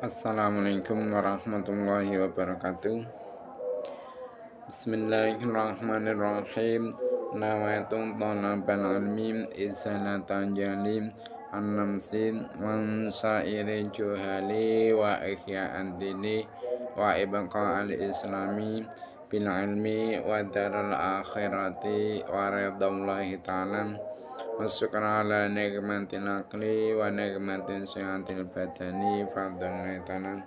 Assalamualaikum warahmatullahi wabarakatuh. Bismillahirrahmanirrahim. Nawaitu talabal ilmi izalatan jalim an-namsin wan sa'iri juhali wa ihya'an dini wa ibqa al-islami bil ilmi wa daral akhirati wa ridallahi ta'ala wa syukra ala nikmatil aqli wa nikmatil sihatil badani fadlan tanam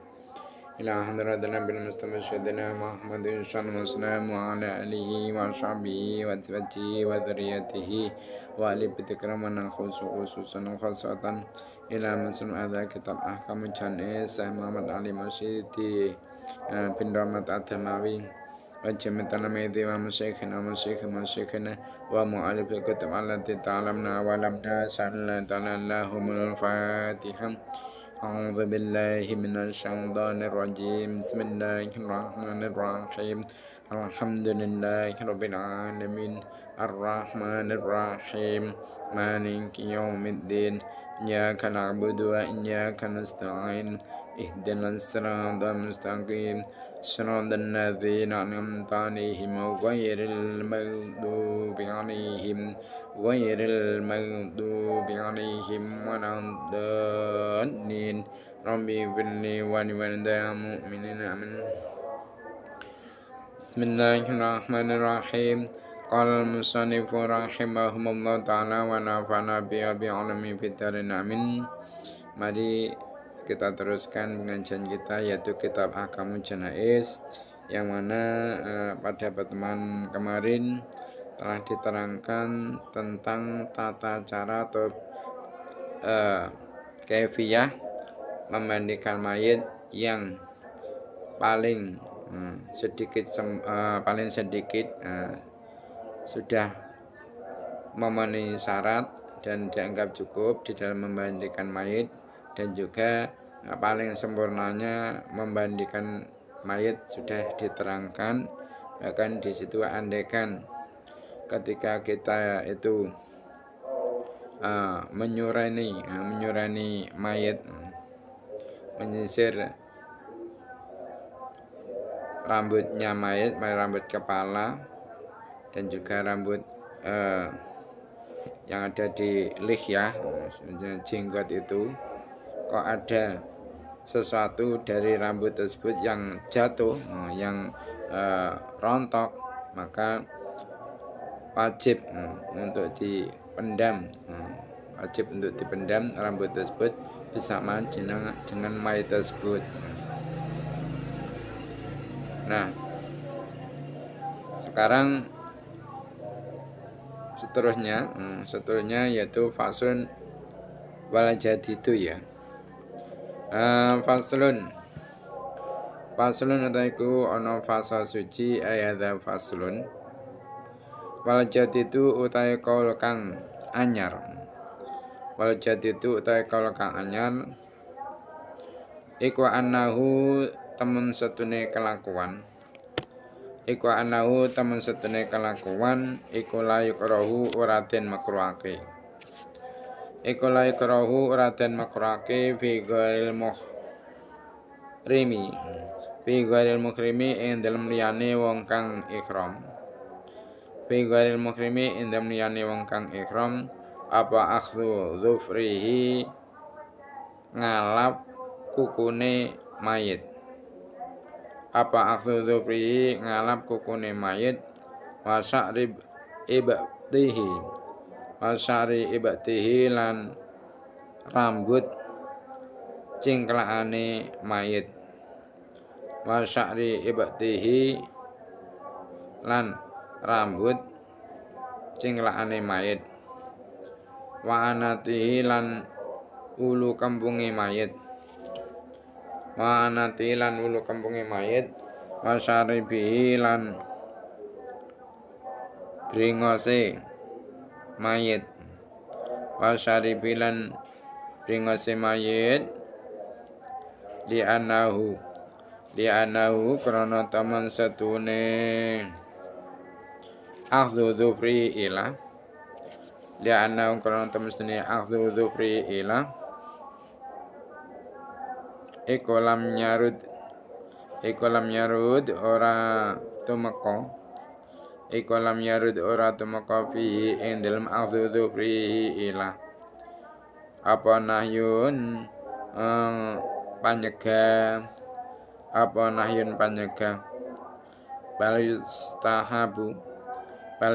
ila hadratina bil mustafa syadina Muhammadin sallallahu wa ala alihi wa sahbihi wa azwajihi wa dzurriyyatihi wa ali bitikramana khususan khasatan ila masul adza kitab ahkam janis Muhammad Ali Masyidi bin Rahmat Adamawi wa jamitana maiti wa musyikhina wa mu'alif kitab allati ta'lamna wa lamna sallallahu al-fatihah. A'udzu billahi minasy syaithanir rajim. Bismillahirrahmanirrahim. Alhamdulillahirabbil alamin. Arrahmanir rahim. Maliki yaumiddin. Iyyaka na'budu wa iyyaka nasta'in. Ihdinas siratal mustaqim. Shiratal ladzina an'amta 'alaihim ghairil maghdubi 'alaihim waladdallin. Rabbi firli wa liwalidayya mu'minina amin. Bismillahirrahmanirrahim. Qala al-musannifu rahimahumullah ta'ala wa nafa'na bi'alami fid-darin amin. Mari kita teruskan pengajian kita, yaitu kitab Ahkamul Janaiz, yang mana pada pertemuan kemarin telah diterangkan tentang tata cara atau kaifiyah memandikan mayit yang paling sedikit sudah memenuhi syarat dan dianggap cukup di dalam memandikan mayit, dan juga paling sempurnanya memandikan mayit sudah diterangkan. Bahkan di situ andaikan ketika kita itu menyurani mayit, menyisir rambutnya mayit, rambut kepala dan juga rambut yang ada di lihyah, jenggot itu, kok ada sesuatu dari rambut tersebut yang jatuh, yang rontok, maka wajib untuk dipendam, rambut tersebut bersamaan dengan mayit tersebut. Nah, sekarang seterusnya yaitu faslun wal jadidu ya. Faslun ataiku ana fasa suci ayat faslun. Wal jadidu utahe kaul kang anyar. Wal jadidu utahe kaul kang anyar iku annahu temen setune kelakuan. Iku layu kerahu uraden makruhake. Iku layu kerahu uraden makruhake fi ghairil muhrimi ing dalem liyane wong kang ihram. Fi ghairil muhrimi ing dalem liyane wong kang ihram apa akhdhu dhufrihi ngalap kukune mayit. Apa akhdhu dhufrihi ngalap kukune mayit wa sya'ri ibtihi lan rambut cingklaane mayit. Wa sya'ri ibtihi lan rambut cingklaane mayit. Wa anatihi lan ulu kampunge mayit. Wa syaribihi lan bringose mayit. Wa syaribi lan bringose mayit li anahu krana taman setune akhdhu dhufri ila li anahu krana taman setune akhdhu dhufri ila iku lam yarud ora tumeka iku lam yarud ora tumeka fi ing dalem aghdzudzu fi ilah apa nahyun panyegah apa nahyun panyegah bal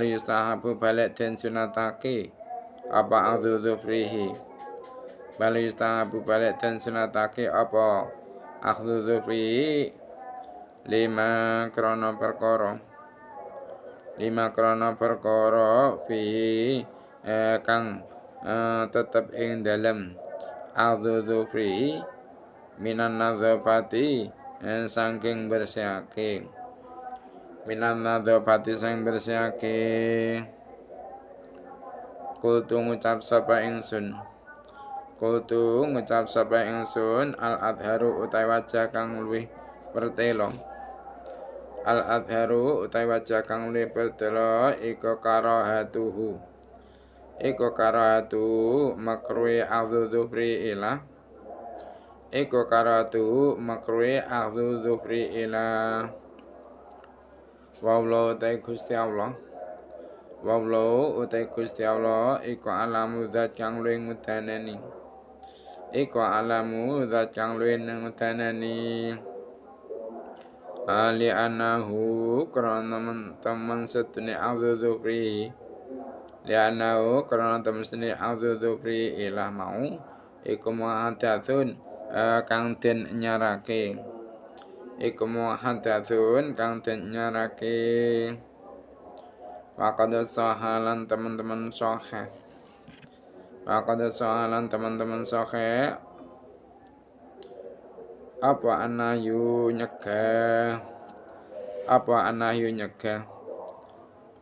yustahabu balik den sunatake apa aghdzudzu fihi bal yustahabu balik den sunatake apa aghdzudzu fihi lima krana perkara fihi kang tetep ing dalem aghdzudzu fihi minan nadzafati saking bersihake minan nadzafati sang bersihake kultu ngucap sapa ingsun al adharu utai wajah kang luwih pertelo al adharu utai wajah kang luwih pertelo iku karahatu makruhi aghdzudzu fi ilah iku karahatu makruhi aghdzudzu fi ilah Wallahu utai Gusti Allah iku alamu zat kang luwih ngudanani ali anahu krana temen setune aghdzudzu fi ilah mau iku muhadatsun kang den nyarake Waqad sahalan teman-teman sahih apa anahyu nyegah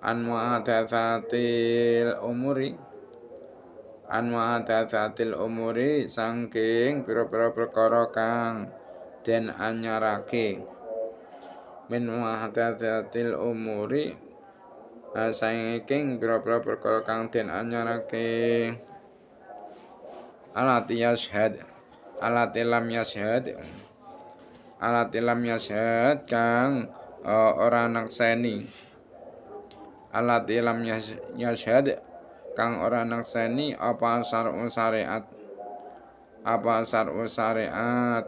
an muhadatsatil umuri saking pira-pira perkara kang den anyarake min muhadatsatil umuri saking pira-pira perkara kang den anyarake alati lam yashhad kang ora nakseni apa syar'u syariat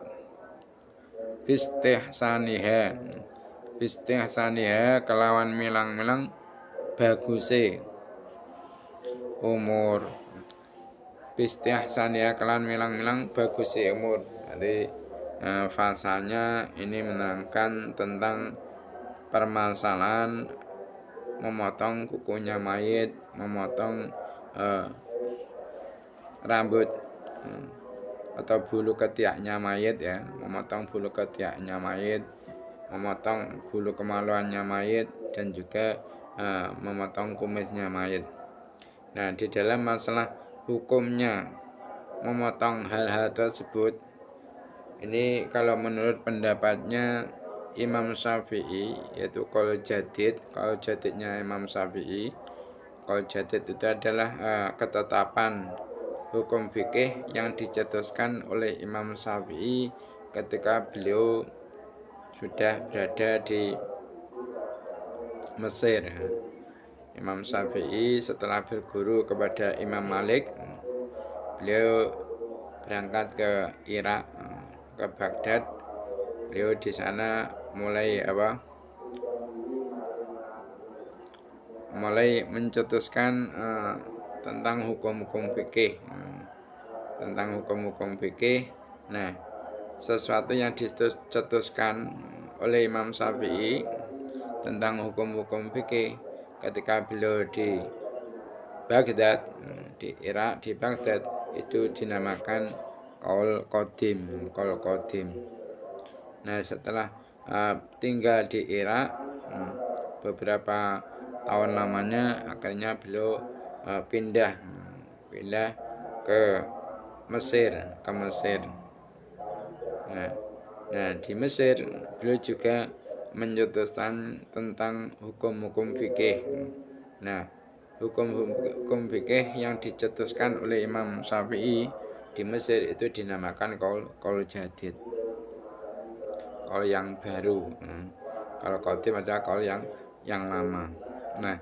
bistihsaniha kelawan milang-milang baguse umur jadi fasanya ini menerangkan tentang permasalahan memotong kukunya mayit, memotong rambut atau bulu ketiaknya mayit ya, memotong bulu kemaluannya mayit dan juga memotong kumisnya mayit. Nah, di dalam masalah hukumnya memotong hal-hal tersebut ini kalau menurut pendapatnya Imam Syafi'i yaitu qaul jadidnya Imam Syafi'i. Qaul jadid itu adalah ketetapan hukum fikih yang dicetuskan oleh Imam Syafi'i ketika beliau sudah berada di Mesir. Imam Syafi'i setelah berguru kepada Imam Malik, beliau berangkat ke Irak, ke Baghdad. Beliau di sana mulai mencetuskan tentang hukum-hukum fikih. Nah, sesuatu yang dicetuskan oleh Imam Syafi'i tentang hukum-hukum fikih ketika beliau di Baghdad, di Irak, di Baghdad itu dinamakan qaul qadim. Nah, setelah tinggal di Irak beberapa tahun lamanya, akhirnya beliau pindah ke Mesir. Nah, di Mesir beliau juga mencetuskan tentang hukum-hukum fikih. Nah, hukum fikih yang dicetuskan oleh Imam Syafi'i di Mesir itu dinamakan qaul jadid. kaul yang baru. Kalau qadim adalah kaul yang lama. Nah,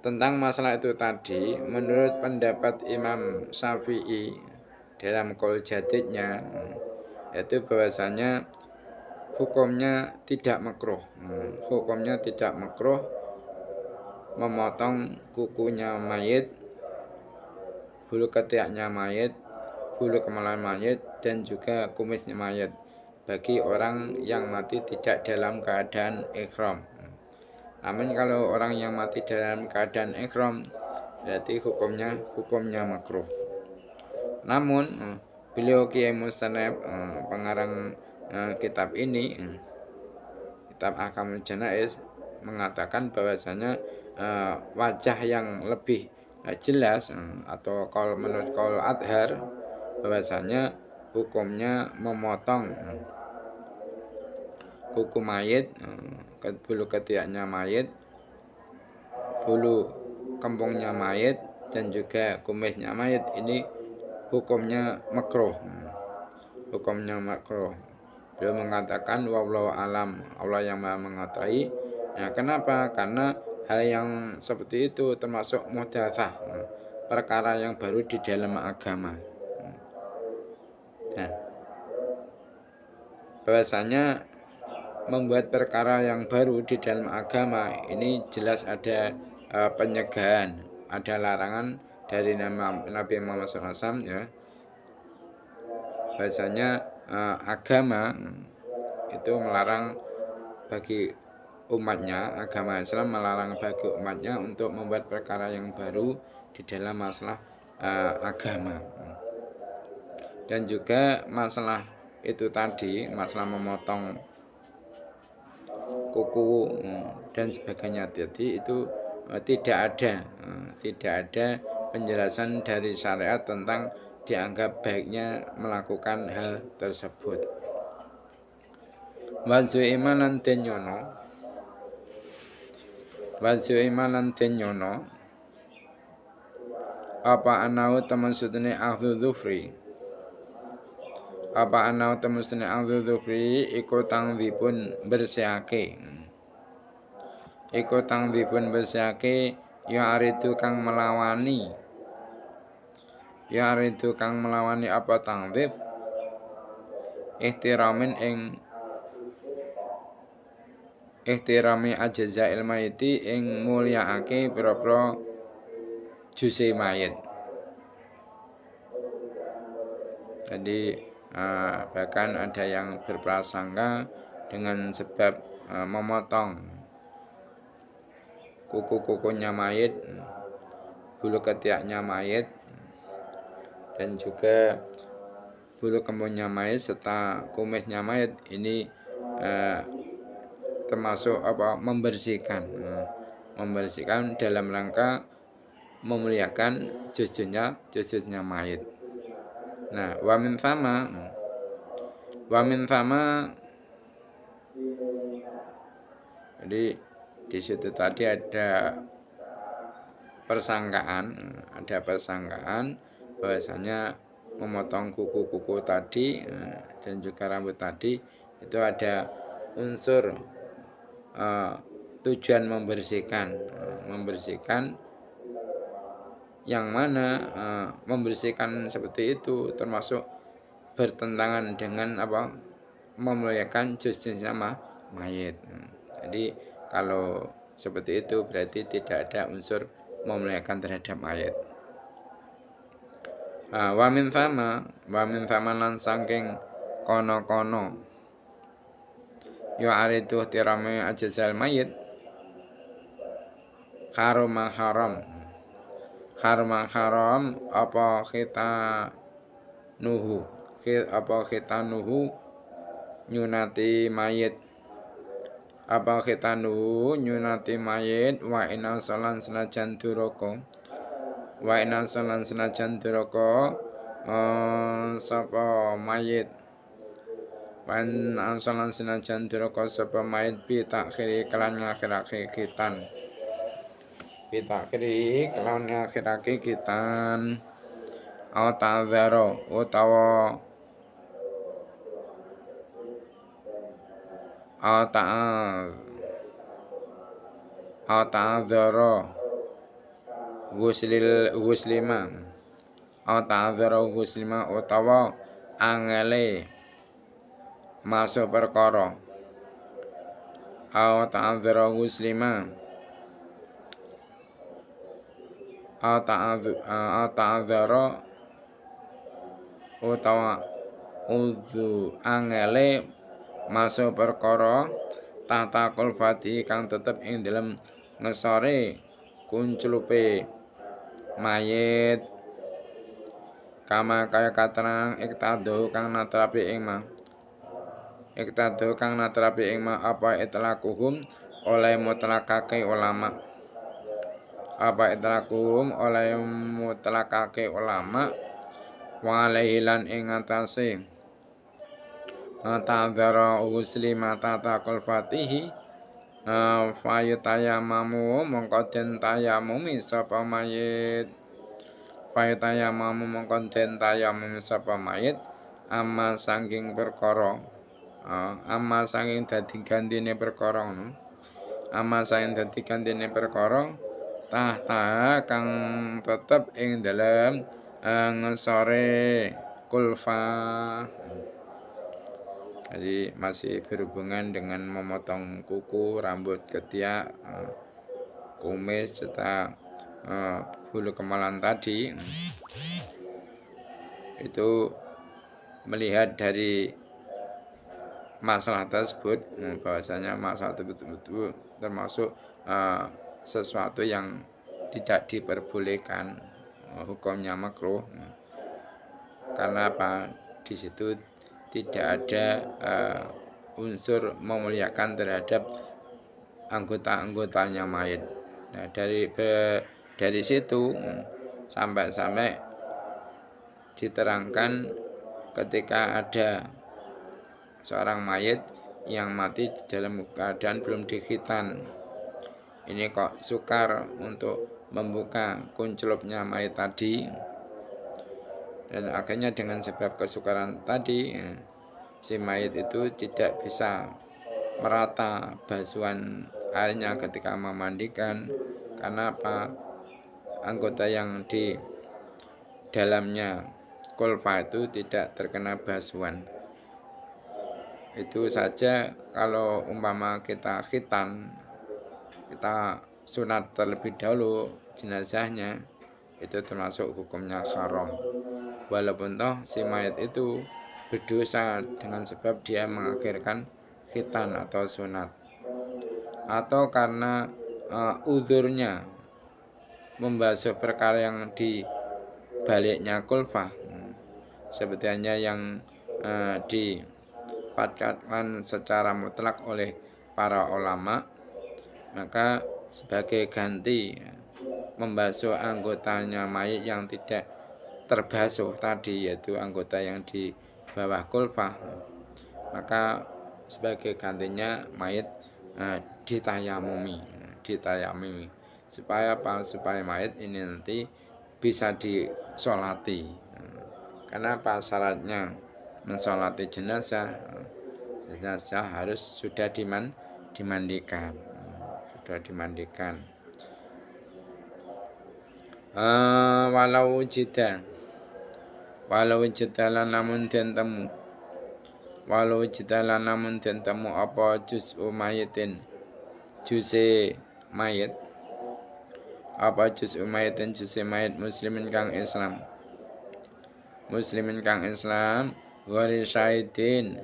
tentang masalah itu tadi, menurut pendapat Imam Syafi'i dalam qaul jadidnya, yaitu bahwasanya hukumnya tidak makruh. Hukumnya tidak makruh memotong kukunya mayit, bulu ketiaknya mayit, bulu kemaluan mayit, dan juga kumisnya mayit bagi orang yang mati tidak dalam keadaan ihram. Namun kalau orang yang mati dalam keadaan ihram, berarti hukumnya makruh. Namun beliau Kiai Musannaf, pengarang kitab ini, kitab Ahkamul Janaiz, mengatakan bahwasanya wajah yang lebih jelas atau menurut qaul adhar, bahwasanya hukumnya memotong kuku mayit, bulu ketiaknya mayit, bulu kempungnya mayit, dan juga kumisnya mayit, ini hukumnya makruh. Hukumnya makruh. Beliau mengatakan wallahu alam, Allah yang Maha mengetahui. Nah, kenapa? Karena hal yang seperti itu termasuk muhdatsah, perkara yang baru di dalam agama. Nah, bahwasanya membuat perkara yang baru di dalam agama ini jelas ada penyegahan, ada larangan dari Nabi Muhammad SAW, ya. Bahwasanya agama itu melarang bagi umatnya, agama Islam melarang bagi umatnya untuk membuat perkara yang baru di dalam masalah agama. Dan juga masalah itu tadi, masalah memotong kuku dan sebagainya tadi, itu tidak ada penjelasan dari syariat tentang dianggap baiknya melakukan hal tersebut. Wazu'ima lan tenyono apa anau teman sudene akhdhu dzufri, apa anau teman sudene akhdhu dzufri iku tangdipun bersihake, iku tangdipun bersihake ya aridu kang melawani, ya aridu kang melawani apa tangdip ihtirami ajzail mayiti ing mulyaake pira-pira juse mayit. Jadi bahkan ada yang berprasangka dengan sebab memotong kuku-kukunya mayit, bulu ketiaknya mayit, dan juga bulu kembungnya mayit serta kumisnya mayit, ini termasuk membersihkan dalam rangka memuliakan jusnya mayit. Nah, wamin sama, jadi di situ tadi ada persangkaan bahwasanya memotong kuku-kuku tadi dan juga rambut tadi itu ada unsur tujuan membersihkan, yang mana membersihkan seperti itu termasuk bertentangan dengan memuliakan jusnya mayit. Jadi kalau seperti itu berarti tidak ada unsur memuliakan terhadap mayit. Wamin sama lan saking kono yo aritu tirame ajzal mayit haram apa khitanuhu nyunati mayit, wa inna salan senajan duraka sapa mayit, wan ansalan senajan duraka sapa mayit bi takhiri kelan ngakhirake khitan atadzaro utawa au ta'adzara guslima au ta'adzara guslima utawa angele masuk perkara au ta'adzara guslima au ta'adzara utawa angele masuk perkara tata kulfati kang tetep ing dalem ngesore kunclupe mayit kama kaya katerang iktado kang natrapi ing ma apa itlaquhum oleh mutlakake ulama walailan ing atase ta'dzara uslima tata kulfatihi fayutayamamu mongko den tayamumi sapa mayit amma saking perkara amma saking dadi gantine perkara tah kang tetep ing dalem ngesore kulfa. Jadi masih berhubungan dengan memotong kuku, rambut, ketiak, kumis, serta bulu kemaluan tadi. Itu melihat dari masalah tersebut, bahwasanya masalah tersebut termasuk sesuatu yang tidak diperbolehkan, hukumnya makruh. Karena apa? Di situ tidak ada unsur memuliakan terhadap anggota-anggotanya mayit. Nah, dari situ sampai diterangkan ketika ada seorang mayit yang mati dalam keadaan belum dikhitan. Ini kok sukar untuk membuka kunculupnya mayit tadi. Dan akhirnya dengan sebab kesukaran tadi si mayit itu tidak bisa merata basuhan airnya ketika memandikan. Karena apa? Anggota yang di dalamnya kulfa itu tidak terkena basuhan. Itu saja kalau umpama kita khitan, kita sunat terlebih dahulu jenazahnya, itu termasuk hukumnya haram. Walaupun toh si mayat itu berdosa dengan sebab dia mengakhirkan khitan atau sunat, atau karena uzurnya membasuh perkara yang di baliknya kulfah, sebetulnya yang difatwakan secara mutlak oleh para ulama, maka sebagai ganti membasuh anggotanya mayit yang tidak terbasuh tadi, yaitu anggota yang di bawah kulfah, maka sebagai gantinya mayit ditayamumi supaya apa? Supaya mayit ini nanti bisa disolati. Karena apa? Syaratnya mensolati jenazah harus sudah dimandikan. Walau jitalan namun den temu apa juz'u mayitin juz'e mayit muslimin kang Islam wari syahidin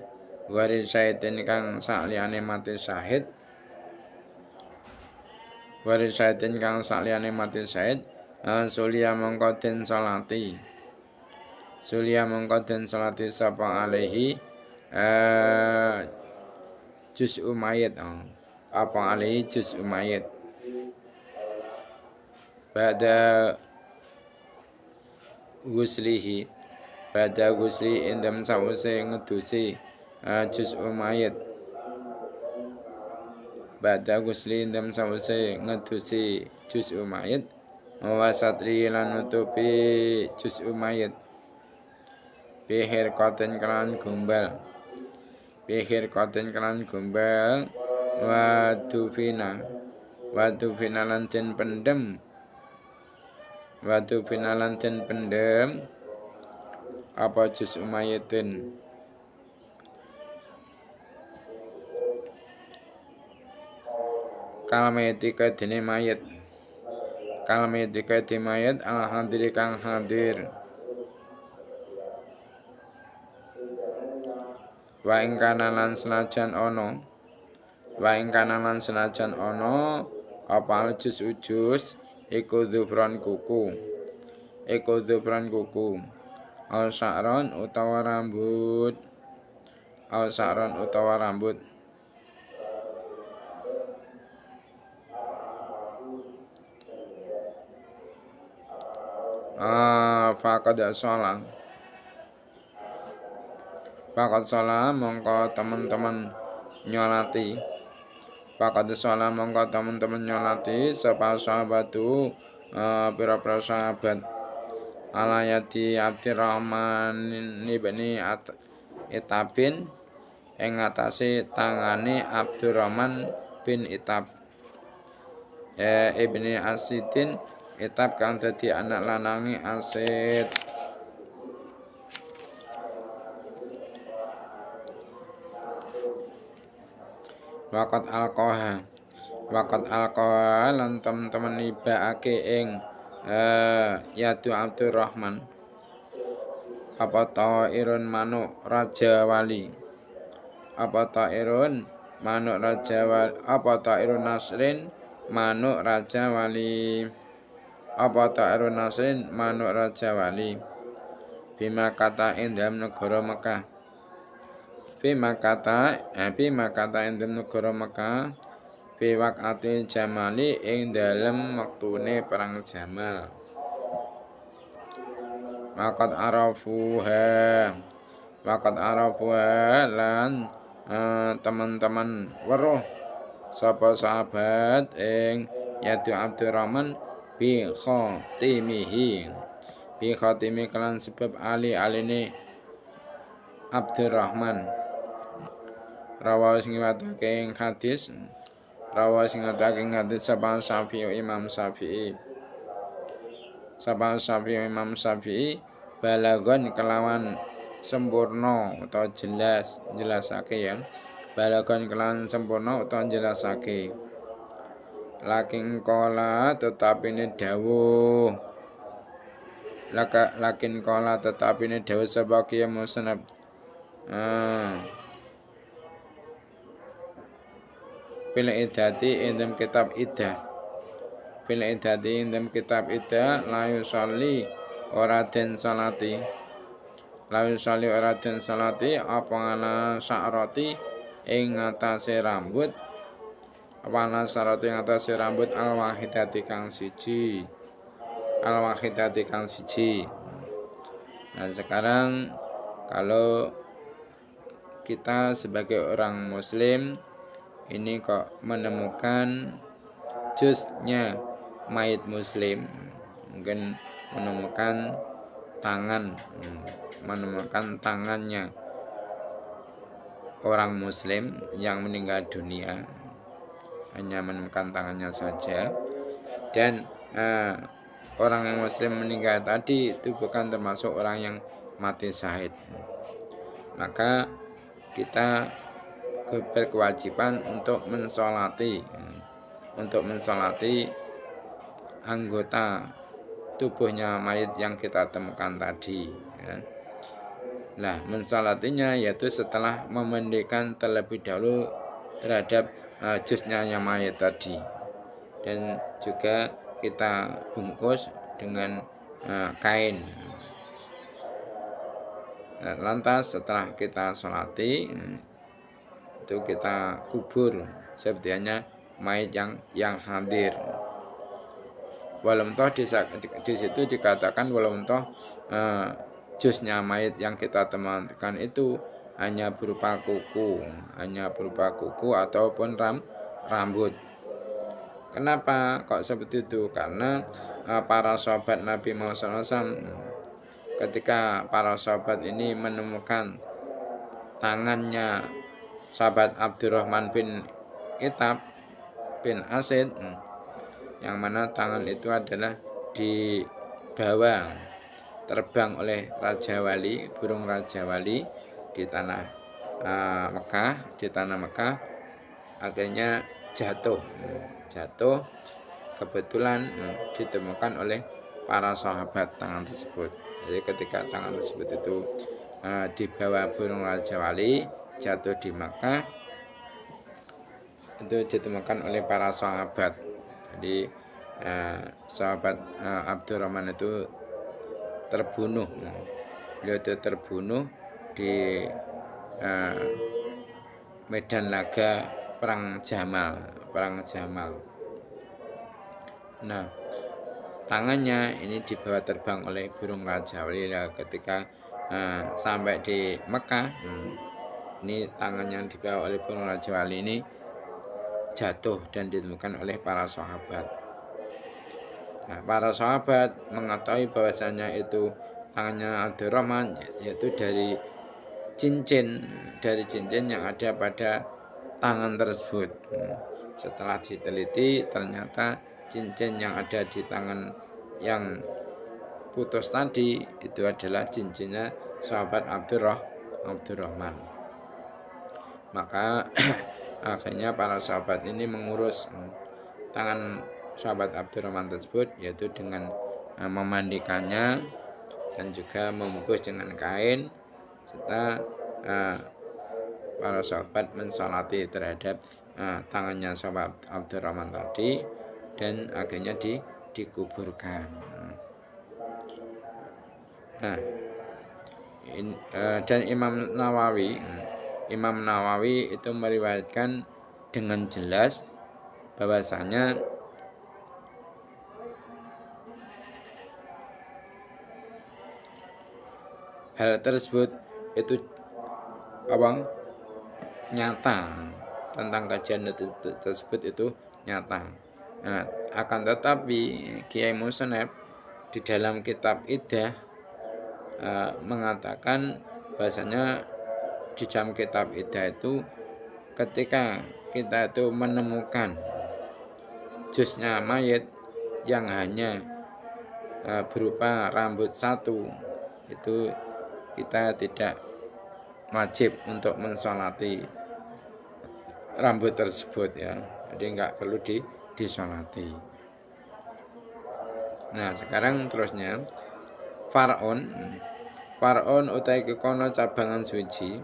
kang sakliyane mati syahid sulia mongko den salati sapa alaihi juz'u mayit pada gusli indam sause ngedusi juz'u mayit wasatri lan nutupi juz'u mayit bihir koten kelan bihir koten kelan gombal wadu fina lan den pendem apa juz umayatin kalmayati kadene mayat al hadiri kang hadir wa ing kana lan senajan ana apa juz ujus iku dzufran kuku al sa'ron utawa rambut faqad sholat mongko teman-teman nyolati sapa sahabatu pira-pira sahabat alayati Abdurrahman ibni Itabin ing atase tangane Abdurrahman bin Itab ibni Asidin Itab kang dadi anak lanange Asid. Waqat alqaha lan temen-temen ibaake ing yadu Abdurrahman apa ta'irun manuk raja wali apa ta'irun nasrin manuk raja wali bima kata ing dalam negara Mekah bima kata ing dalam negara Mekah biwakati jamali ing dalam waktune perang Jamal. Waqad arafuha lan teman-teman weruh sapa sahabat ing yadu Abdurrahman bi khatimi kelan sebab aline Abdurrahman rawa sing watake ing hadis sapa Imam Syafi'i balagon kelawan sempurna utawa jelasake ya balagon kelawan sempurna utawa jelasake lakin kola tetapine dawuh sapa kiye musnad Bila idati indam kitab iddah layu sholli ora den salati apa ana sya'rati ing atase rambut al wahidati kang siji Nah sekarang kalau kita sebagai orang muslim ini kok menemukan juznya mayit muslim, mungkin menemukan tangannya orang muslim yang meninggal dunia, hanya menemukan tangannya saja, dan orang yang muslim meninggal tadi itu bukan termasuk orang yang mati syahid, maka kita berkewajiban untuk mensolati anggota tubuhnya mayit yang kita temukan tadi ya. Nah, mensolatinya yaitu setelah memandikan terlebih dahulu terhadap jusnya yang mayit tadi, dan juga kita bungkus dengan kain. Nah, lantas setelah kita sholati itu kita kubur sebetulnya mayit yang hadir. Walau toh di situ dikatakan walau toh jusnya mayit yang kita temukan itu hanya berupa kuku ataupun rambut. Kenapa kok seperti itu? Karena para sahabat Nabi Muhammad SAW, ketika para sahabat ini menemukan tangannya sahabat Abdurrahman bin Itab bin Asid, yang mana tangan itu adalah dibawa terbang oleh Raja Wali, burung Raja Wali di tanah Mekah, akhirnya jatuh kebetulan ditemukan oleh para sahabat tangan tersebut. Jadi ketika tangan tersebut itu dibawa burung Raja Wali jatuh di Makkah, itu ditemukan oleh para sahabat. Jadi sahabat Abdurrahman itu terbunuh. Beliau itu terbunuh di medan laga perang Jamal. Nah, tangannya ini dibawa terbang oleh burung Raja Wali. Ketika sampai di Mekah, ini tangan yang dibawa oleh burung Raja Wali ini jatuh dan ditemukan oleh para sahabat. Nah, para sahabat mengetahui bahwasanya itu tangannya Abdurrahman, yaitu dari cincin yang ada pada tangan tersebut. Setelah diteliti, ternyata cincin yang ada di tangan yang putus tadi itu adalah cincinnya sahabat Abdurrahman. Maka akhirnya para sahabat ini mengurus tangan sahabat Abdurrahman tersebut, yaitu dengan memandikannya dan juga membungkus dengan kain, serta para sahabat mensolati terhadap tangannya sahabat Abdurrahman tadi, dan akhirnya dikuburkan. Nah, dan Imam Nawawi itu meriwayatkan dengan jelas bahwasanya hal tersebut itu nyata, tentang kajian tersebut itu nyata. Nah, akan tetapi Kiai Musnab di dalam kitab Iddah mengatakan bahasanya di dalam kitab Iddah itu ketika kita itu menemukan jusnya mayit yang hanya berupa rambut satu, itu kita tidak wajib untuk mensolati rambut tersebut, ya. Jadi enggak perlu disolati. Nah, sekarang terusnya Far'un utai kekono cabangan suci.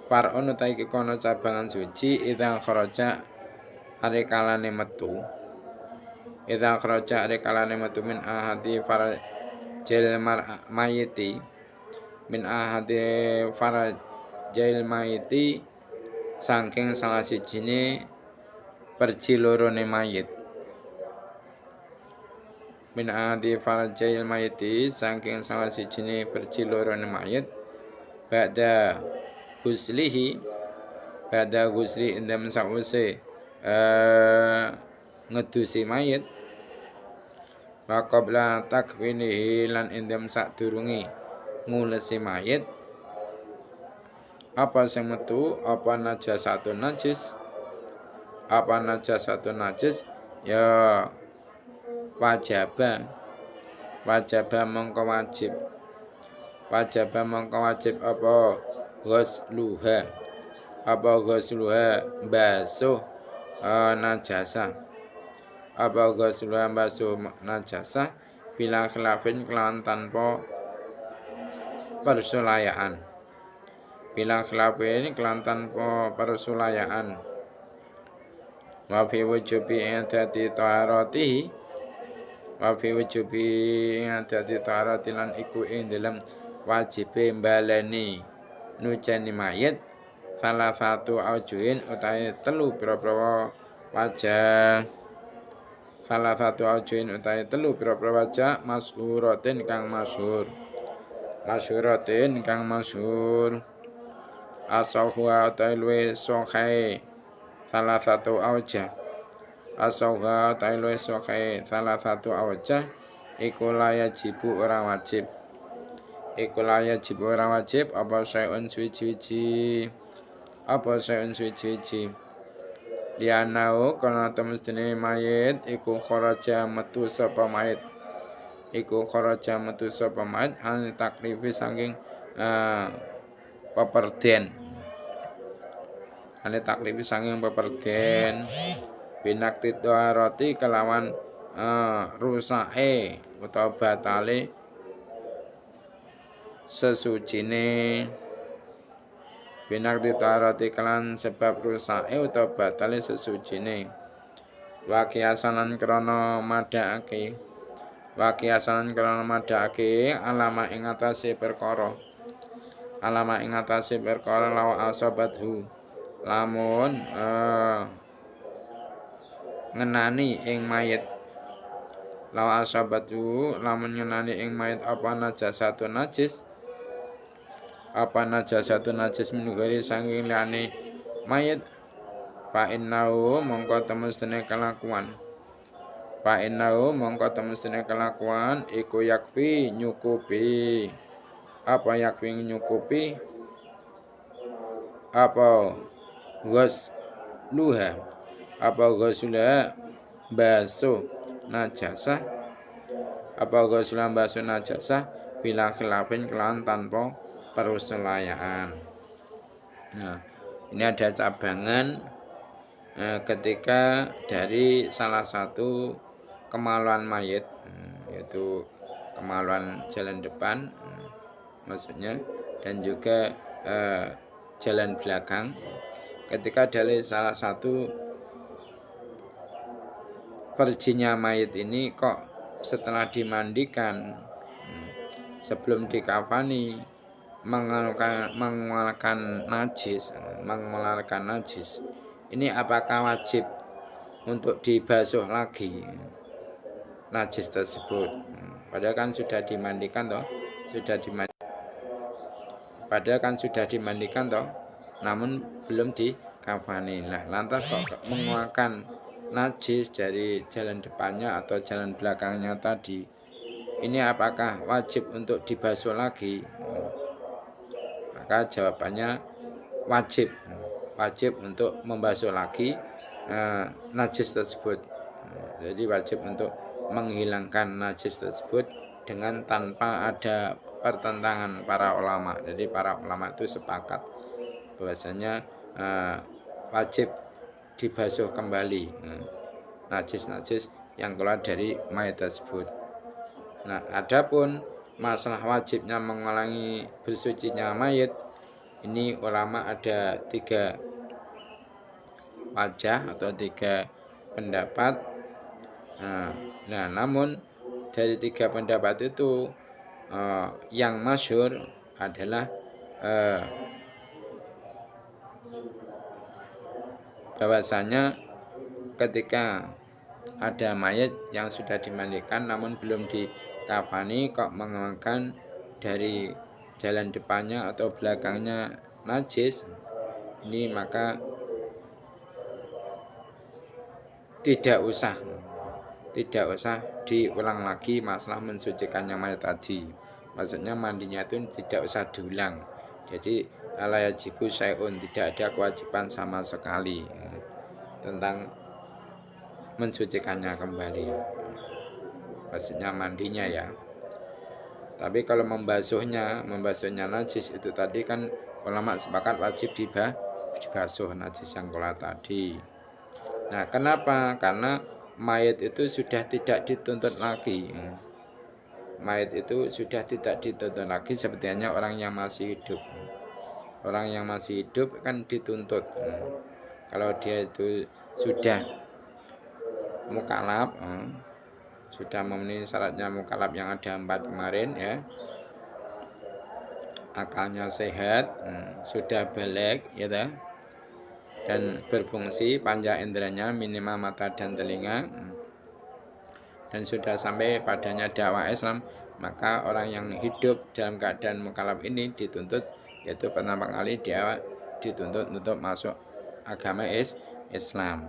Far'un utai kekono cabangan suci idza kharaja arikalane metu. Idza kharaja arikalane metu min ahadi farajil mayiti. Min ahadi farajil mayiti, saking salah sijine perjilorone mayit. Min ahadi farajil mayiti, saking salah sijine perjilorone mayit. Ba'da husli indam sa'use ngedusi mayit. Wa qabla takfinihi, lan indam sadurunge ngulesi mayit. Apa sing metu? Apa najasatun najis? Ya wajaba mongko wajib. Apa ghusluha basuh najasah. Apa ghusluha basuh najasah bila khilafin kelawan tanpa persulayaan. Bila khilafin kelawan tanpa persulayaan. Wa fi wujubi i'dadi taharatihi, wa fi wujubi i'dadi taharati, lan iku ing dalam wajibe mbaleni nuceni mayit salah satu aujuin utahe telu pira-pira wajah. Salah satu aujuin utahe telu pira-pira wajah masyhuratin kang masyhur. Asauha utahe luwe sokai salah satu aujah. Asauha utahe luwe sokai salah satu aujah iku layajibu ora wajib. Apa sayun suci-suci apa saen suci-suci lianau kana temestine mayit iku kharaja metu sapa mayit an taklifi saking peperden binakti roti kelawan rusake utawa batale sesucine binakti roti kelan sebab rusake utawa batale sesucine wakiasanan krana madhake alama ing atase perkara lawa asobathu lamun ngenani ing mayit apa najasatun najis minugari saking liyane mayit fa innahu mongko temestene kelakuan iku yakfi nyukupi ghusluha basuh najasah bila khilafin kelawan tanpa perselisihan. Nah, ini ada cabangan ketika dari salah satu kemaluan mayit, yaitu kemaluan jalan depan maksudnya, dan juga jalan belakang. Ketika dari salah satu perjinya mayit ini kok setelah dimandikan sebelum dikafani mengeluarkan najis, ini apakah wajib untuk dibasuh lagi najis tersebut? Padahal kan sudah dimandikan toh, namun belum dikafani. Nah, lantas kok mengeluarkan najis dari jalan depannya atau jalan belakangnya tadi, ini apakah wajib untuk dibasuh lagi? Maka jawabannya wajib untuk membasuh lagi najis tersebut. Jadi wajib untuk menghilangkan najis tersebut dengan tanpa ada pertentangan para ulama. Jadi para ulama itu sepakat bahwasanya wajib dibasuh kembali najis-najis yang keluar dari mayat tersebut. Nah, adapun masalah wajibnya mengulangi bersucinya mayit, ini ulama ada 3 wajah atau 3 pendapat. Nah, namun dari 3 pendapat itu yang masyhur adalah bahwasanya ketika ada mayat yang sudah dimandikan namun belum dikafani kok mengeluarkan dari jalan depannya atau belakangnya najis, ini maka tidak usah diulang lagi masalah mensucikannya mayat tadi. Maksudnya mandinya itu tidak usah diulang. Jadi la yajibu syai'un, tidak ada kewajiban sama sekali tentang mensucikannya kembali. Maksudnya mandinya ya. Tapi kalau membasuhnya najis itu tadi kan ulama sepakat wajib dibasuh najis yang keluar tadi. Nah, kenapa? Karena mayat itu sudah tidak dituntut lagi. Mayat itu sudah tidak dituntut lagi seperti hanya orang yang masih hidup. Orang yang masih hidup kan dituntut. Kalau dia itu sudah mukalaf, sudah memenuhi syaratnya mukalaf yang ada 4 kemarin ya, akalnya sehat, sudah balik ya, dan berfungsi panca inderanya minimal mata dan telinga, dan sudah sampai padanya dakwah Islam, maka orang yang hidup dalam keadaan mukalaf ini dituntut, yaitu pertama kali dia dituntut untuk masuk agama Islam.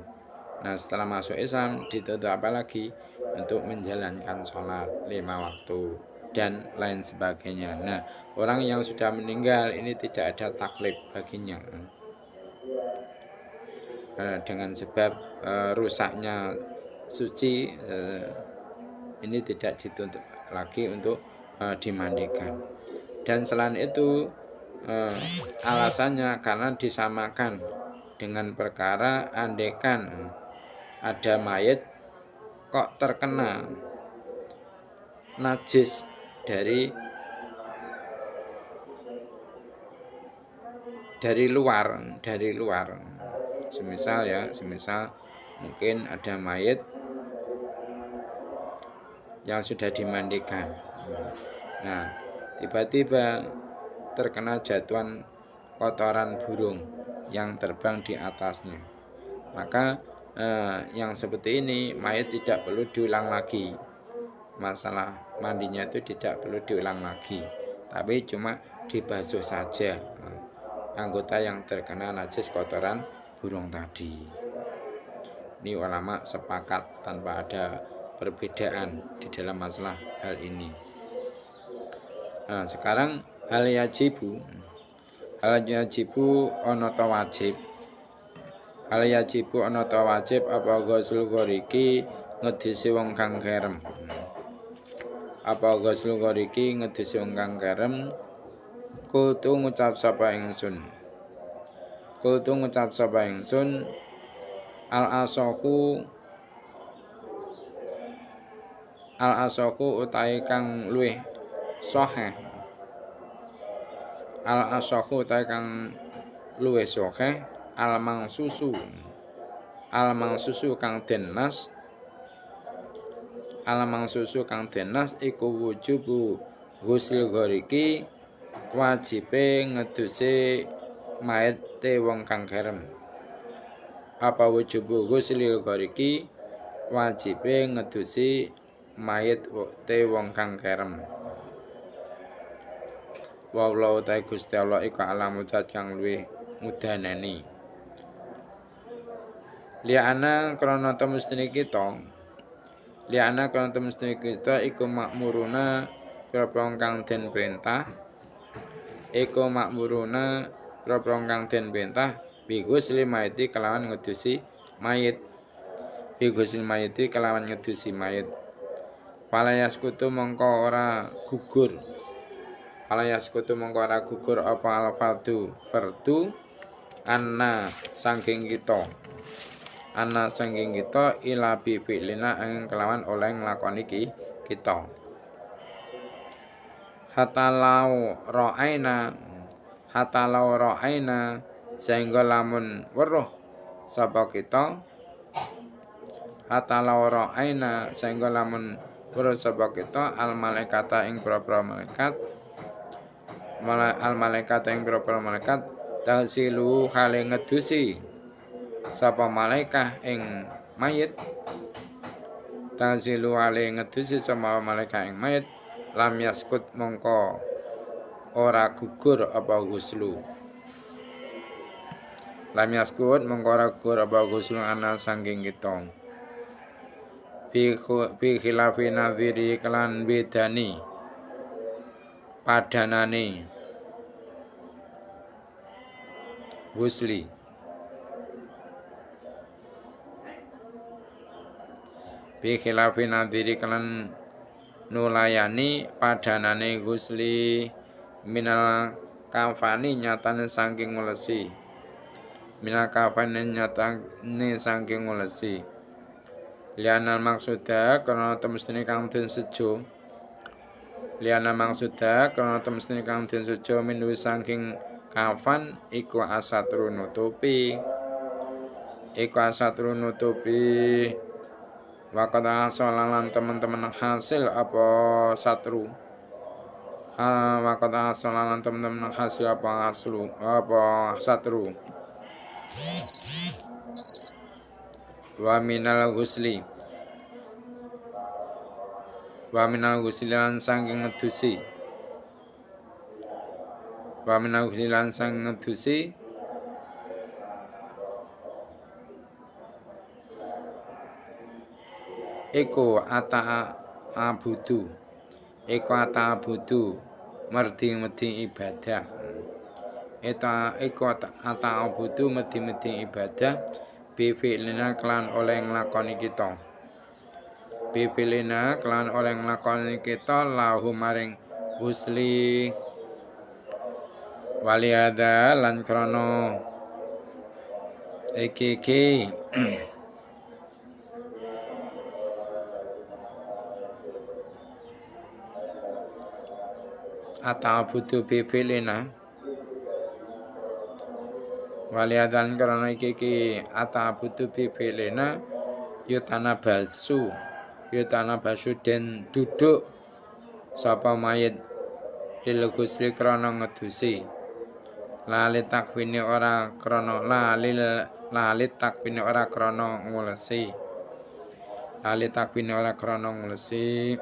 Nah, setelah masuk Islam dituntut apa lagi? Untuk menjalankan sholat 5 waktu dan lain sebagainya. Nah, orang yang sudah meninggal ini tidak ada taklif baginya. dengan sebab rusaknya suci, ini tidak dituntut lagi untuk dimandikan. Dan selain itu alasannya karena disamakan dengan perkara andekan ada mayit kok terkena najis dari luar. Semisal mungkin ada mayit yang sudah dimandikan. Nah, tiba-tiba terkena jatuhan kotoran burung yang terbang di atasnya. Maka yang seperti ini mayit tidak perlu diulang lagi. Masalah mandinya itu tidak perlu diulang lagi, tapi cuma dibasuh saja anggota yang terkena najis kotoran burung tadi. Ini ulama sepakat tanpa ada perbedaan di dalam masalah hal ini. Nah, sekarang hal yajibu ana ta wajib. Hal yajibu ana ta wajib apa ghusl ghariki ngedisi wong kang kerem. Apa ghusl ghariki ngedisi wong kang kerem. Kultu ngucap sapa ingsun al asoku utahe kang luwih sahih. Al asoku utahe kang luwih sahih al mangsusu kang denas iku wujubu ghusl ghariki wajibe ngedusi mayit te wong kang kerem. Apa wujubu ghusl ghariki wajibe ngedusi mayit te wong kang kerem. Wallahu ta'ala Gusti Allah iku alamu zat kang luwih mudanani. Liana krana temustine kita iku makmuruna propong kang den perintah bigusli mayiti kelawan ngedusi mayit. Palayas kutu mongko ora gugur apa al-fardu fardu anna sangking kita ila bibilina angin kelawan oleh nglakoni kita. Hatta lau ra'aina sehingga lamun weruh sapa kita al malaikata ing propro malaikat tasilu hale ngedusi sapa malaikah ing mayit lam yaskut mongko ora gugur apa ghuslu ana sangking kita bi khilafi nadhiri kelan bedani padanane ghusli bi khilafi nadhiri kelan nulayani padanane ghusli minal kafani nyatane saking ngulesi lianal maksuda karena temestine kang den sejo mindu saking kafan iku asatru nutupi wakata solalan teman-teman hasil apa satru wa minal ghusli lan saking ngedusi iku ata abudu merdi ibadah iku ata'abudu medi-medi ibadah bifi'lina kelan oleh nglakoni kita. Bifi'lina kelan oleh nglakoni kita lahu maring usli waliyada lan krana iki ata'abudu bifi'lina waliadan karena iki ata'abudu bifi'lina yutanabasu den duduk sapa mayit lil ghusli krana ngedusi lali takwini ora krana lali takwini ora krana ngulesi lali takwini ora krana ngulesi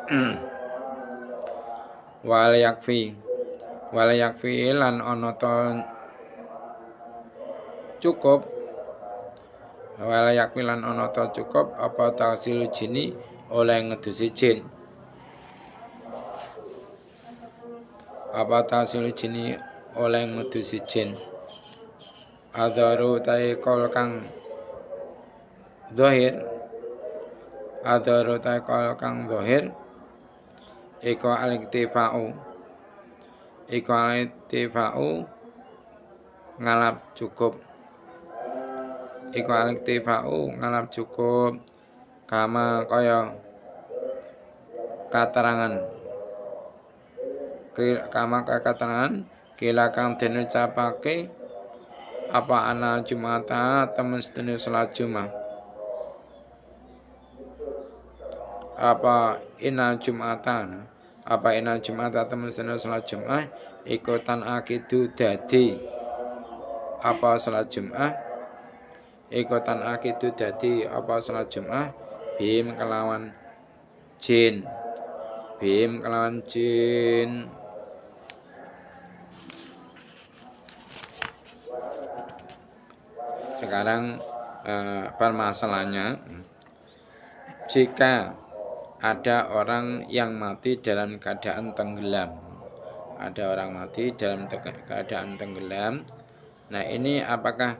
wal yakfi lan ana ta cukup walayak milan ana ta cukup apa tasilu jini oleh ngedusi jin apa tasilu jini oleh ngedusi jin adharu ta'i kol kang zahir adharu ta'i kol kang zahir iku al-iktifa'u ngalap cukup iku al-iktifa'u ngalap cukup kama kaya katerangan kila kang den ucapake apa ana jumata temen sedene salat Jumat apa ina jumatan temen sedene salat Jumat iku tan akidu dadi apa salat Jumat ikutan akidu dadi apa salat Jumat bim kelawan jin sekarang permasalahannya jika ada orang yang mati dalam keadaan tenggelam nah ini apakah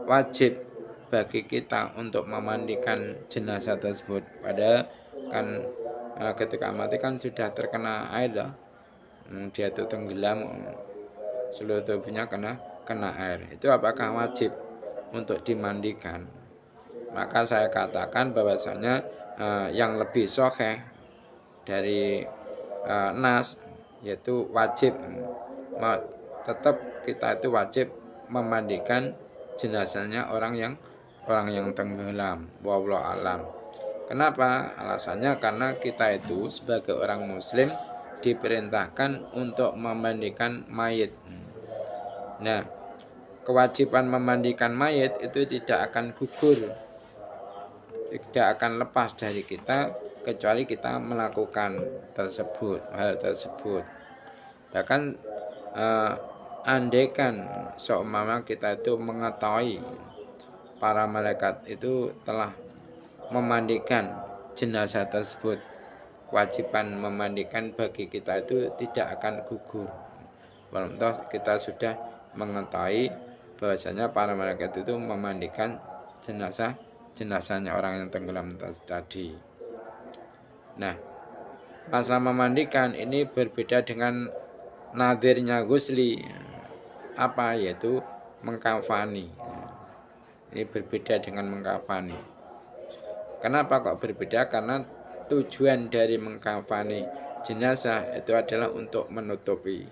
wajib bagi kita untuk memandikan jenazah tersebut? Padahal kan ketika mati kan sudah terkena air dah. Dia itu tenggelam, seluruh tubuhnya kena air. Itu apakah wajib untuk dimandikan? Maka saya katakan bahwasanya yang lebih sahih dari nas yaitu wajib, tetap kita itu wajib memandikan jenazahnya orang yang tenggelam. Wallahu alam. Kenapa? Alasannya karena kita itu sebagai orang muslim diperintahkan untuk memandikan mayit. Nah, kewajiban memandikan mayit itu tidak akan gugur, tidak akan lepas dari kita kecuali kita melakukan hal tersebut. Bahkan andaikan seumpama kita itu mengetahui para malaikat itu telah memandikan jenazah tersebut, kewajiban memandikan bagi kita itu tidak akan gugur. Walaupun kita sudah mengetahui bahwasanya para malaikat itu memandikan jenazahnya orang yang tenggelam tadi. Nah, masalah memandikan ini berbeda dengan nadirnya ghusli, yaitu mengkafani. Ini berbeda dengan mengkafani. Kenapa kok berbeda? Karena tujuan dari mengkafani jenazah itu adalah untuk menutupi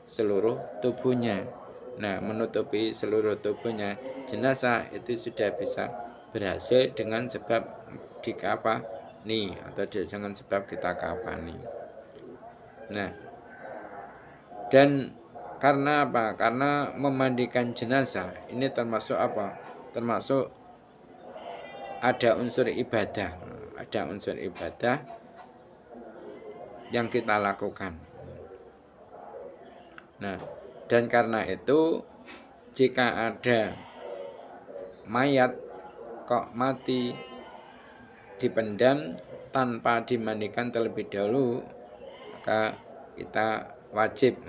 seluruh tubuhnya. Nah, menutupi seluruh tubuhnya jenazah itu sudah bisa berhasil dengan sebab dikafani atau dengan sebab kita kafani. Nah, dan karena apa? Karena memandikan jenazah ini termasuk apa? Termasuk ada unsur ibadah. Ada unsur ibadah yang kita lakukan. Nah, dan karena itu jika ada mayat kok mati dipendam tanpa dimandikan terlebih dahulu, maka kita wajib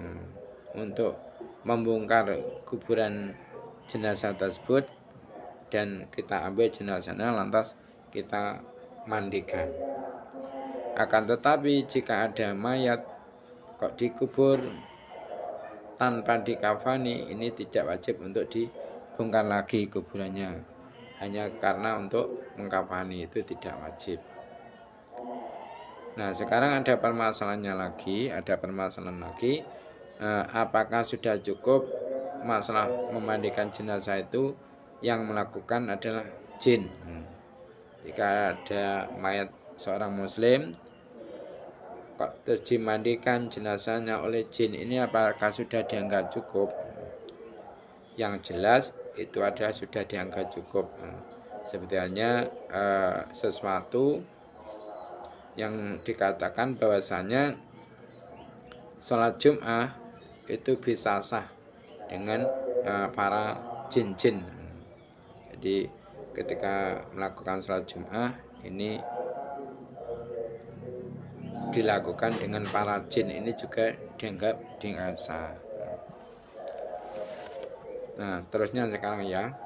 untuk membongkar kuburan jenazah tersebut dan kita ambil jenazahnya lantas kita mandikan. Akan tetapi jika ada mayat kok dikubur tanpa dikafani, ini tidak wajib untuk dibongkar lagi kuburannya, hanya karena untuk mengkafani itu tidak wajib. Nah, sekarang ada permasalahan lagi, apakah sudah cukup masalah memandikan jenazah itu yang melakukan adalah jin. Jika ada mayat seorang muslim kok terus dimandikan jenazahnya oleh jin, ini apakah sudah dianggap cukup? Yang jelas itu adalah sudah dianggap cukup. Sebetulnya sesuatu yang dikatakan bahwasanya sholat Jum'ah itu bisa sah dengan para jin-jin. Jadi ketika melakukan sholat Jum'ah ini dilakukan dengan para jin, ini juga dianggap sah. Nah, seterusnya sekarang ya,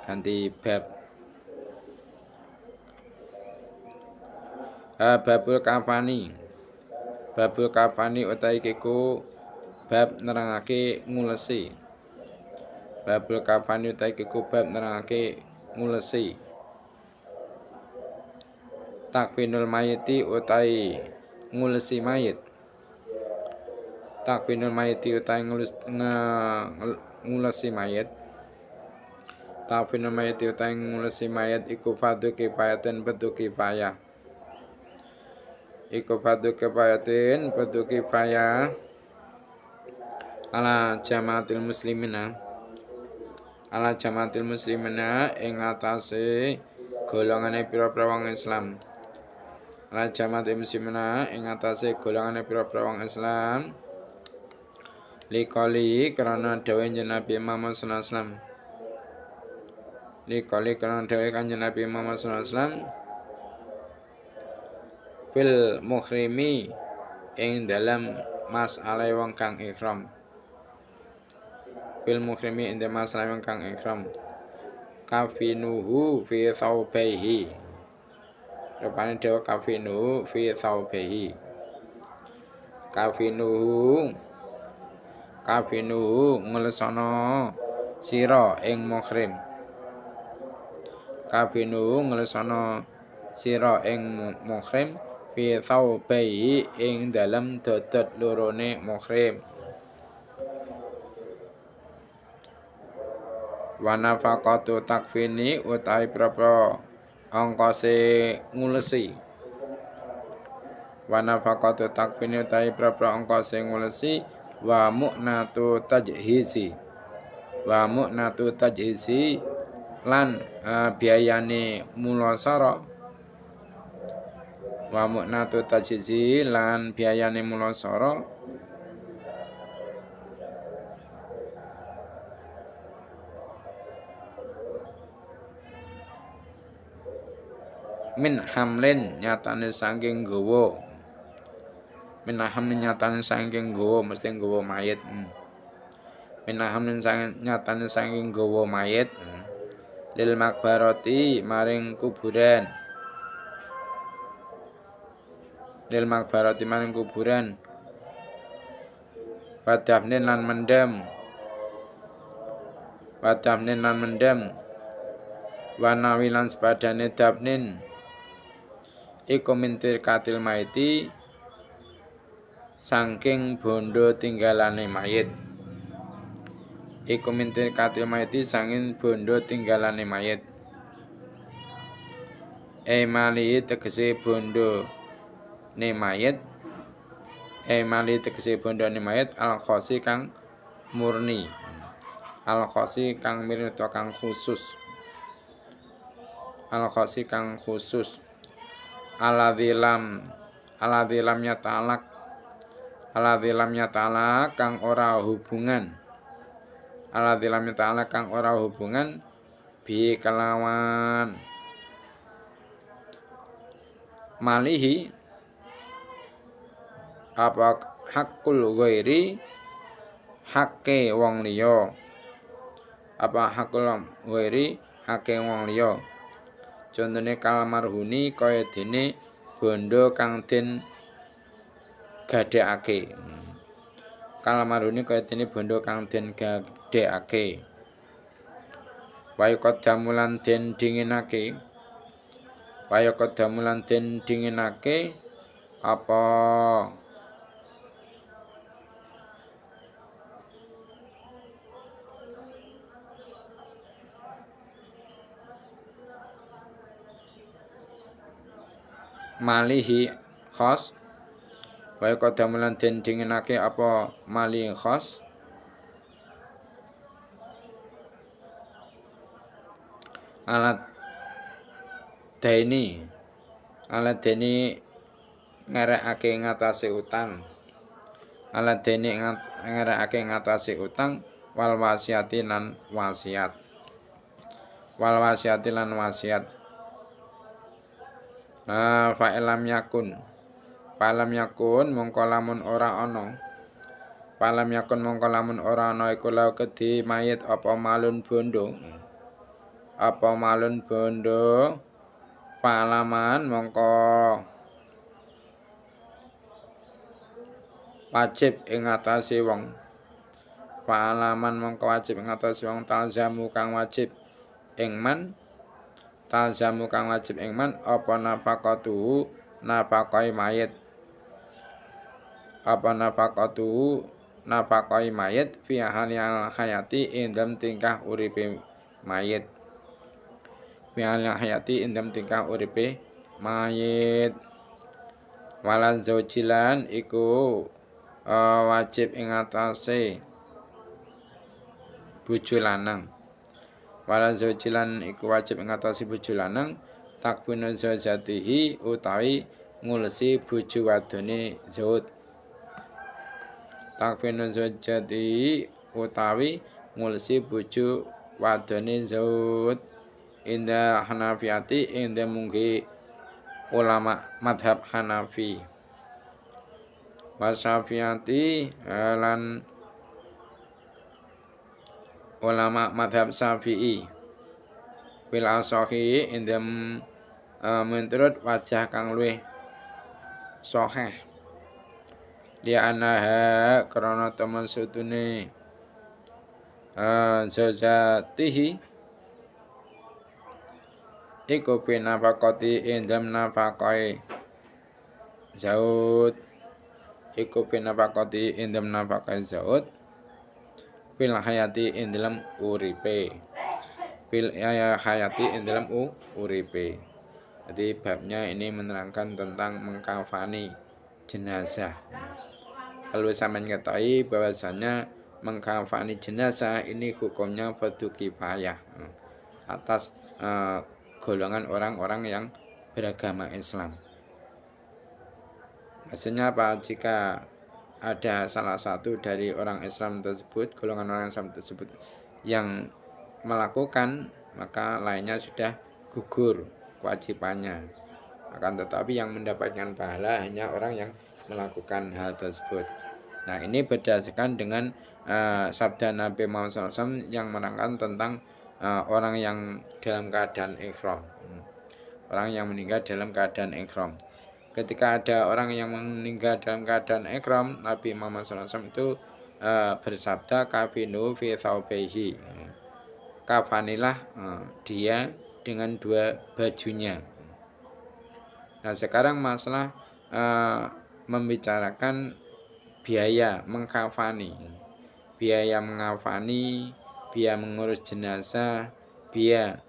ganti bab. Babul kafani. Babul kafani utawi iku bab nerangake ngulesi. Babul kafani utawi iku bab nerangake ngulesi. Takfinul mayiti utawi ngulesi mayit. Takfinul mayiti utawi ngulesi mayit. Takfinul mayiti utawi ngulesi mayit iku fardhu kifayatin bedu kifayah. Iku fardhu kifayatin bedu kifayah ala jamaatil muslimina. Ala jamaatil muslimina ing atase golongane pira-pira wong Islam. Ala jamaatil muslimina ing atase golongane pira-pira wong Islam. Likoli karena dawuh Nabi Muhammad sallallahu alaihi wasallam. Likoli karena dawuh Kanjeng Nabi Muhammad sallallahu alaihi wasallam. Fil muhrimi ing dalam masalah wong kang ihram. Fil muhrimi ing dalam masalah wong kang ihram. Kafinuhu fi thawbaihi. Rupane dewa kafinuhu fi thawbaihi. Kafinuhu ngelesana sira ing muhrim. Kafinuhu ngelesana sira ing muhrim fi thawbaihi ing dalam dodot lorone muhrim. Wa nafaqatu takfini utawi propro ongkose ngulesi. Wa nafaqatu takfini utawi propro ongkose ngulesi wa mu'natu tajhizi. Wa mu'natu tajhizi lan biayane mulasara. Wa mu'natu tajhizi lan biayane mulasara min hamlin nyatane saking nggawa. Min hamlin nyatane saking nggawa mesti nggawa mayit. Min hamlin nyatane saking nggawa mayit lil makbarati maring kuburan. Lil makbarati maring kuburan. Wadafnin lan mendem. Wadafnin lan mendem. Wanawi lan sepadane dafnin. Iku mintir katil maiti saking bondo tinggalane mayit. Iku mintir katil maiti saking bondo tinggalane mayit. Mali tegese bondo ne mayit. Mali tegese bondo ne mayit al-khosi kang murni. Al-khosi kang murni atau kang khusus. Al-khosi kang khusus. Aladhilam yatalak. Aladhilam yatalak kang ora hubungan. Aladhilam yatalak kang ora hubungan bi kelawan malihi apa hakul ghairi hake wong liya. Apa hakul ghairi hake wong liya. Contone kalmarhuni kaya dene bondo kang den gadhekake. Kalmarhuni kaya dene bondo kang den gadhekake. Waya kodamulan den dinginake. Waya kodamulan den dinginake apa malihi khos. Waya kodamulan den dinginake apa malihi khos. Alat deni ngerekake ngatasi utang. Alat deni ngerekake ngatasi utang wal wasiati lan wasiat. Wal wasiati lan wasiat. Fa ilam yakun. Falam yakun mongko lamun ora ana. Falam yakun mongko lamun ora ana iku lau kedhi mayit apa malun bondo. Apa malun bondo palaman mongko wajib ing atase wong. Palaman mongko wajib ing atase wong talzamu kang wajib ing man. Talzamu kang wajib ing man apa nafaqatu nafaqai mayit. Apa nafaqatu nafaqai mayit fi halil hayati ing dalem tingkah uripe mayit. Fi'al hayati indam tingkah uripe mayit. Walan zaujilan iku wajib ing atase bojo lanang. Walan zaujilan iku wajib ing atase bojo lanang takbinu zaujatihi utawi ngulesi bojo wadone zaud. Takbinu zaujatihi utawi ngulesi bojo wadone zaud. Inda Hanafiyati inda mungki ulama madhab Hanafi. Wasafiyati lan ulama madhab Syafi'i. Bil asahi inda menurut wajah kang luwih sahih. Li anaha krana temen sutune zaujatihi iku pinapakoti indam nafakai zaud. Iku pinapakoti indam nafakai zaud fil hayati indam uripe. Fil hayati indam uripe. Jadi babnya ini menerangkan tentang mengkafani jenazah. Kalau sampeyan ketahui bahwasanya mengkafani jenazah ini hukumnya fardu kifayah atas golongan orang-orang yang beragama Islam. Maksudnya apa? Jika ada salah satu dari orang Islam tersebut, golongan orang Islam tersebut yang melakukan, maka lainnya sudah gugur kewajibannya. Akan tetapi yang mendapatkan pahala hanya orang yang melakukan hal tersebut. Nah, ini berdasarkan dengan sabda Nabi Muhammad SAW yang menerangkan tentang orang yang dalam keadaan ihram. Orang yang meninggal dalam keadaan ihram. Ketika ada orang yang meninggal dalam keadaan ihram, Nabi Muhammad SAW itu bersabda kafinu fi thawbaihi. Kafanilah dia dengan dua bajunya. Nah, sekarang masalah membicarakan biaya mengkafani. Biaya mengkafani, biaya mengurus jenazah, biaya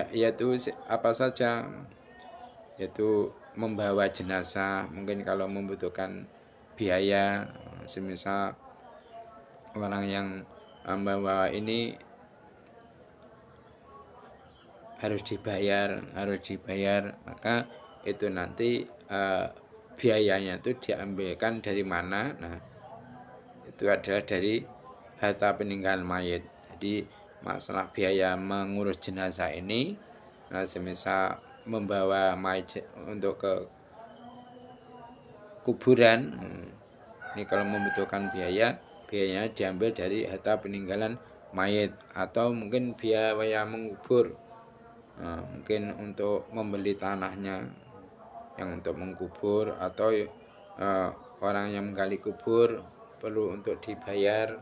yaitu apa saja, yaitu membawa jenazah. Mungkin kalau membutuhkan biaya, semisal orang yang membawa ini harus dibayar, maka itu nanti biayanya itu diambilkan dari mana? Nah, itu adalah dari harta peninggalan mayit. Jadi masalah biaya mengurus jenazah ini, semisal membawa mayit untuk ke kuburan, ini kalau membutuhkan biaya, biayanya diambil dari harta peninggalan mayit, atau mungkin biaya mengubur, mungkin untuk membeli tanahnya yang untuk mengkubur, atau orang yang menggali kubur perlu untuk dibayar.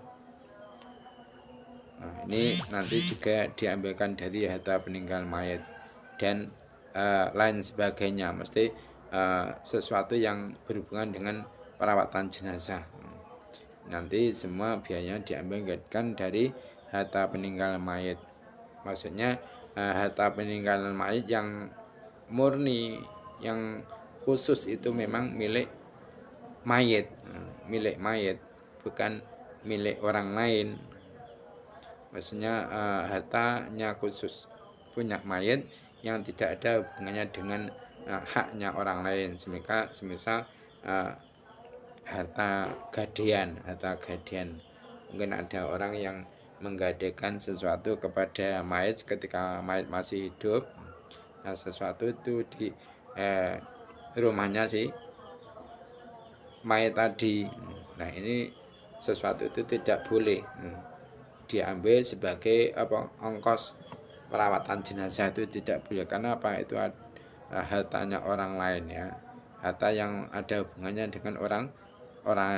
Ini nanti juga diambilkan dari harta peninggalan mayit dan lain sebagainya, mesti sesuatu yang berhubungan dengan perawatan jenazah. Nanti semua biayanya diambilkan dari harta peninggalan mayit. Maksudnya harta peninggalan mayit yang murni, yang khusus itu memang milik mayit, bukan milik orang lain. Maksudnya hartanya khusus punya mayit yang tidak ada hubungannya dengan haknya orang lain. Semisal harta gadian. Mungkin ada orang yang menggadaikan sesuatu kepada mayit ketika mayit masih hidup. Nah, sesuatu itu di rumahnya si mayit tadi. Nah, ini sesuatu itu tidak boleh diambil sebagai ongkos perawatan jenazah, itu tidak boleh. Karena apa? Itu hartanya orang lain, ya, harta yang ada hubungannya dengan orang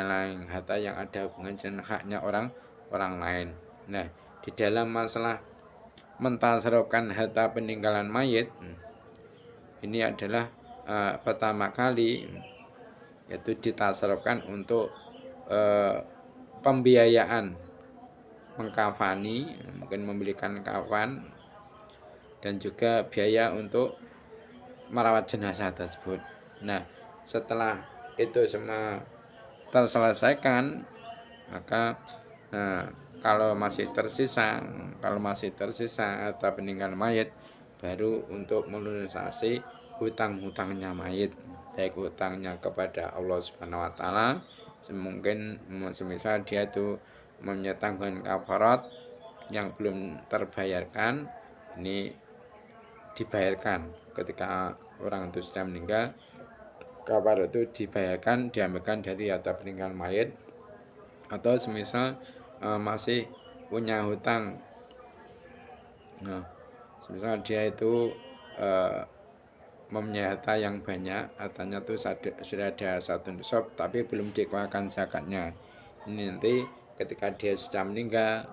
lain, harta yang ada hubungannya dengan haknya orang lain. Nah, di dalam masalah mentasarufkan harta peninggalan mayit, ini adalah pertama kali yaitu ditasarufkan untuk pembiayaan mengkafani, mungkin membelikan kafan, dan juga biaya untuk merawat jenazah tersebut. Nah, setelah itu semua terselesaikan, maka kalau masih tersisa atau peninggalan mayit, baru untuk melunasi hutang-hutangnya mayit, baik hutangnya kepada Allah Subhanahu wa taala, mungkin semisal dia itu menyetangkan kafarat yang belum terbayarkan, ini dibayarkan ketika orang itu sudah meninggal. Kafarat itu dibayarkan, diambilkan dari harta peninggalan mayit. Atau semisal masih punya hutang, nah, semisal dia itu mempunyai harta yang banyak, hartanya itu sudah ada 1 nisab tapi belum dikeluarkan zakatnya. Ini nanti ketika dia sudah meninggal,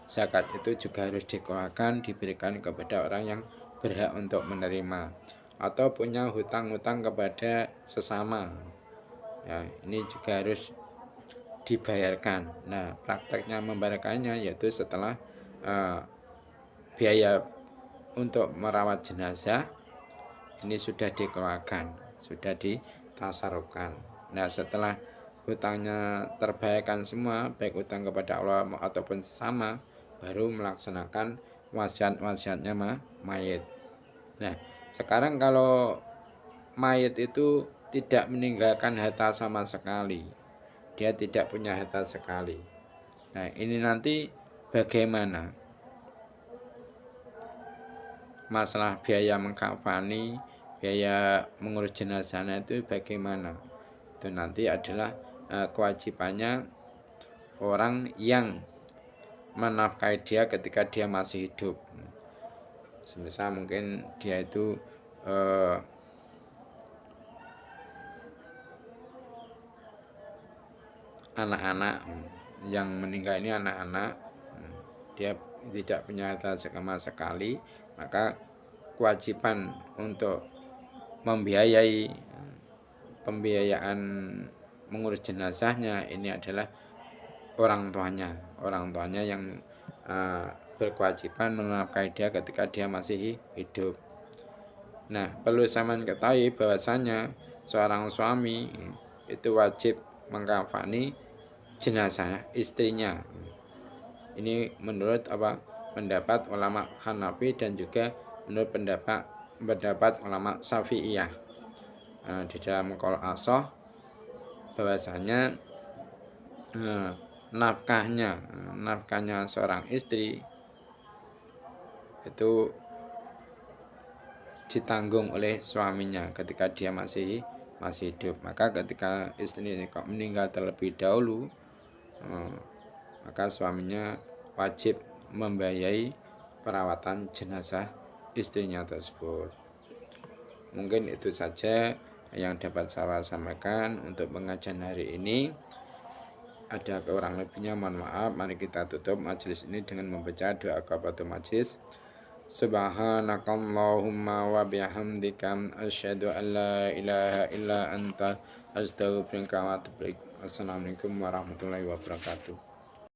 zakat itu juga harus dikeluarkan, diberikan kepada orang yang berhak untuk menerima. Atau punya hutang-hutang kepada sesama, ya, ini juga harus dibayarkan. Nah, prakteknya membayarkannya yaitu setelah biaya untuk merawat jenazah ini sudah dikeluarkan, sudah ditasarufkan. Nah, setelah hutangnya terbayarkan semua, baik hutang kepada Allah ataupun sesama, baru melaksanakan wasiat-wasiatnya mayit. Nah, sekarang kalau mayit itu tidak meninggalkan harta sama sekali, dia tidak punya harta sekali. Nah, ini nanti bagaimana? Masalah biaya mengkafani, biaya mengurus jenazahnya itu bagaimana? Itu nanti adalah kewajibannya orang yang menafkahi dia ketika dia masih hidup. Semisal mungkin dia itu anak-anak yang meninggal ini anak-anak, dia tidak punya harta sama sekali, maka kewajiban untuk pembiayaan mengurus jenazahnya ini adalah orang tuanya yang berkewajiban menafkahi dia ketika dia masih hidup. Nah, perlu sampean ketahui bahwasanya seorang suami itu wajib mengkafani jenazah istrinya. Ini menurut pendapat ulama Hanafi dan juga menurut pendapat ulama Syafi'iyah. Di dalam qaul ashah bahwasanya nafkahnya seorang istri itu ditanggung oleh suaminya ketika dia masih hidup. Maka ketika istri meninggal terlebih dahulu, maka suaminya wajib membiayai perawatan jenazah istrinya tersebut. Mungkin itu saja yang dapat saya sampaikan untuk pengajian hari ini. Ada kurang lebihnya mohon maaf. Mari kita tutup majelis ini dengan membaca doa kafaratul majelis. Subhanakallahumma wa bihamdika asyhadu an la ilaha illa anta astaghfiruka wa atubu ilaik. Assalamualaikum warahmatullahi wabarakatuh.